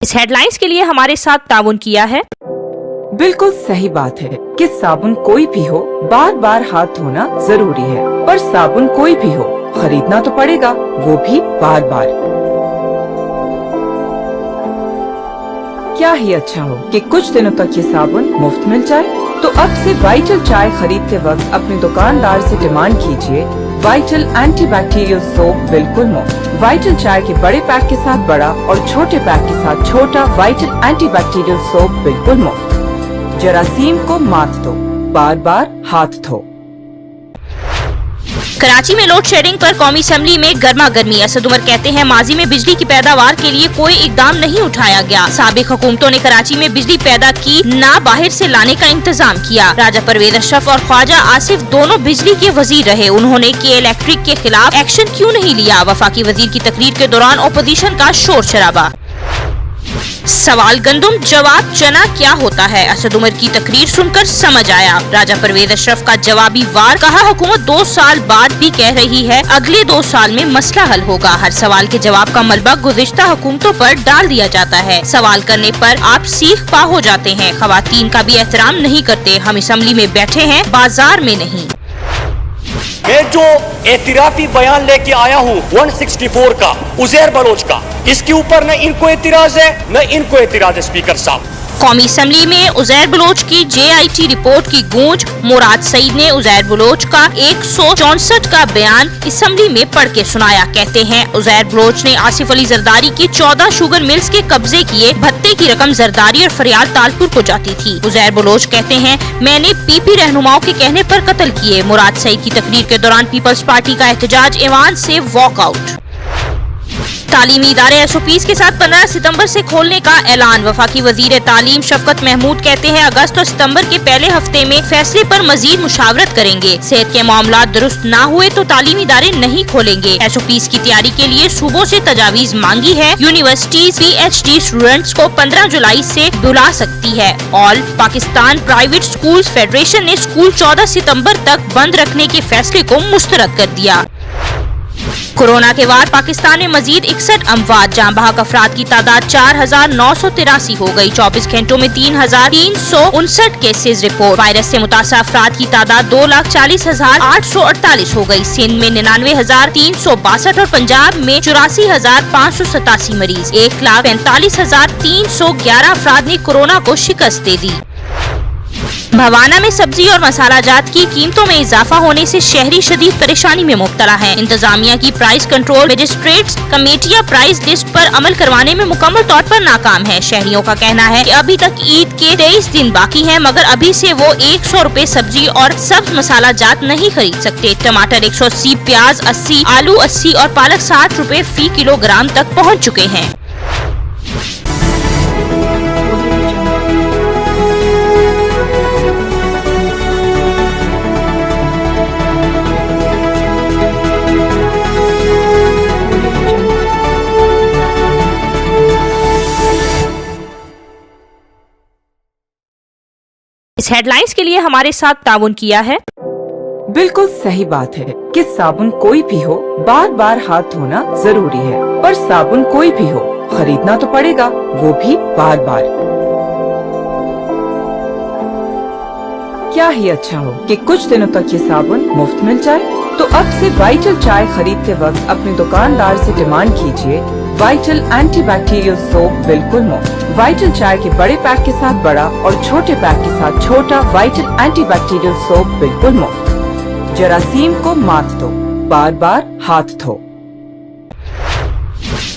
इस हेडलाइंस के लिए हमारे साथ ताउन किया है। बिल्कुल सही बात है कि साबुन कोई भी हो, बार बार हाथ धोना जरूरी है, पर साबुन कोई भी हो, खरीदना तो पड़ेगा, वो भी बार बार। क्या ही अच्छा हो कि कुछ दिनों तक ये साबुन मुफ्त मिल जाए। तो अब से वाइटल चाय खरीदते वक्त अपने दुकानदार से डिमांड कीजिए वाइटल एंटीबैक्टीरियल सोप बिल्कुल मुफ्त। वाइटल चाय के बड़े पैक के साथ बड़ा और छोटे पैक के साथ छोटा वाइटल एंटीबैक्टीरियल सोप बिल्कुल मुफ्त। जरासीम को मात दो, बार बार हाथ धो। कराची में लोड शेडिंग पर कौमी असेंबली में गर्मा गर्मी। असद उमर कहते हैं माजी में बिजली की पैदावार के लिए कोई इकदाम नहीं उठाया गया। साबिक हुकूमतों ने कराची में बिजली पैदा की, ना बाहर से लाने का इंतजाम किया। राजा परवेज अशरफ और ख्वाजा आसिफ दोनों बिजली के वजीर रहे, उन्होंने के इलेक्ट्रिक के खिलाफ एक्शन क्यों नहीं लिया? वफाकी वजीर की तकरीर के दौरान अपोजिशन का शोर शराबा। सवाल गंदुम, जवाब चना क्या होता है? असद उमर की तकरीर सुनकर समझ आया। राजा परवेज अशरफ का जवाबी वार, कहा हुकूमत 2 साल बाद भी कह रही है अगले 2 साल में मसला हल होगा। हर सवाल के जवाब का मलबा गुज़िश्ता हुकूमतों पर डाल दिया जाता है। सवाल करने पर आप सीख पा हो जाते हैं। खवातीन का भी एहतराम नहीं करते। हम असेंबली में बैठे हैं, बाजार में नहीं। मैं जो एतराफी बयान लेके आया हूँ 164 का उजैर बलोच का, इसके ऊपर न इनको एतराज है न इनको एतराज है। स्पीकर साहब, कौमी असेंबली में उजैर बलोच की JIT रिपोर्ट की गूंज। मुराद सईद ने उजैर बलोच का 164 का बयान असेंबली में पढ़ के सुनाया। कहते हैं उजैर बलोच ने आसिफ अली जरदारी की 14 शुगर मिल्स के कब्जे किए। भत्ते की रकम जरदारी और फरियाद तालपुर को जाती थी। उजैर बलोच कहते हैं मैंने PP रहनुमाओं के कहने पर कत्ल किए। मुराद सईद की तकरीर के दौरान पीपल्स पार्टी का एहतजाज, ऐवान से वॉकआउट। तालीमी इदारे SOPs के साथ 15 सितंबर से खोलने का ऐलान। वफाकी वजीर तालीम शफकत महमूद कहते हैं अगस्त और सितंबर के पहले हफ्ते में फैसले पर मजीद मुशावरत करेंगे। सेहत के मामला दुरुस्त ना हुए तो तालीमी इदारे नहीं खोलेंगे। SOPs की तैयारी के लिए सूबों से तजावीज मांगी है। यूनिवर्सिटीज PhD स्टूडेंट्स को 15 जुलाई से बुला सकती है। All Pakistan private school federation ने स्कूल 14 सितम्बर तक बंद रखने के फैसले को मुस्तरद कर दिया। कोरोना के बाद पाकिस्तान में मजीद 61 अमवात। जाँ बहक अफराद की तादाद 4983 हो गई। 24 घंटों में 3359 केसेज रिपोर्ट। वायरस से मुतासर अफराद की तादाद 2,40,848 हो गई। सिंध में 99,362 और पंजाब में 84,587 मरीज। 1,45,311 अफराद ने कोरोना को शिकस्त दे दी। भवाना में सब्जी और मसाला जात की कीमतों में इजाफा होने से शहरी शदीद परेशानी में मुब्तला है। इंतजामिया की प्राइस कंट्रोल मजिस्ट्रेट्स कमेटियां प्राइस लिस्ट पर अमल करवाने में मुकम्मल तौर पर नाकाम है। शहरियों का कहना है कि अभी तक ईद के 23 दिन बाकी हैं, मगर अभी से वो 100 रुपए सब्जी और सब्ज मसाला जात नहीं खरीद सकते। टमाटर 180, प्याज 80, आलू 80 और पालक 60 रुपए फी किलोग्राम तक पहुँच चुके हैं। इस हेडलाइंस के लिए हमारे साथ ताउन किया है। बिल्कुल सही बात है कि साबुन कोई भी हो, बार बार हाथ धोना जरूरी है, पर साबुन कोई भी हो, खरीदना तो पड़ेगा, वो भी बार बार। क्या ही अच्छा हो कि कुछ दिनों तक ये साबुन मुफ्त मिल जाए। तो अब से वाइटल चाय खरीदते वक्त अपने दुकानदार से डिमांड कीजिए वाइटल एंटीबैक्टीरियल सोप बिल्कुल मुफ्त। वाइटल चाय के बड़े पैक के साथ बड़ा और छोटे पैक के साथ छोटा वाइटल एंटीबैक्टीरियल सोप बिल्कुल मुफ्त। जरासीम को मात दो, बार बार हाथ धो।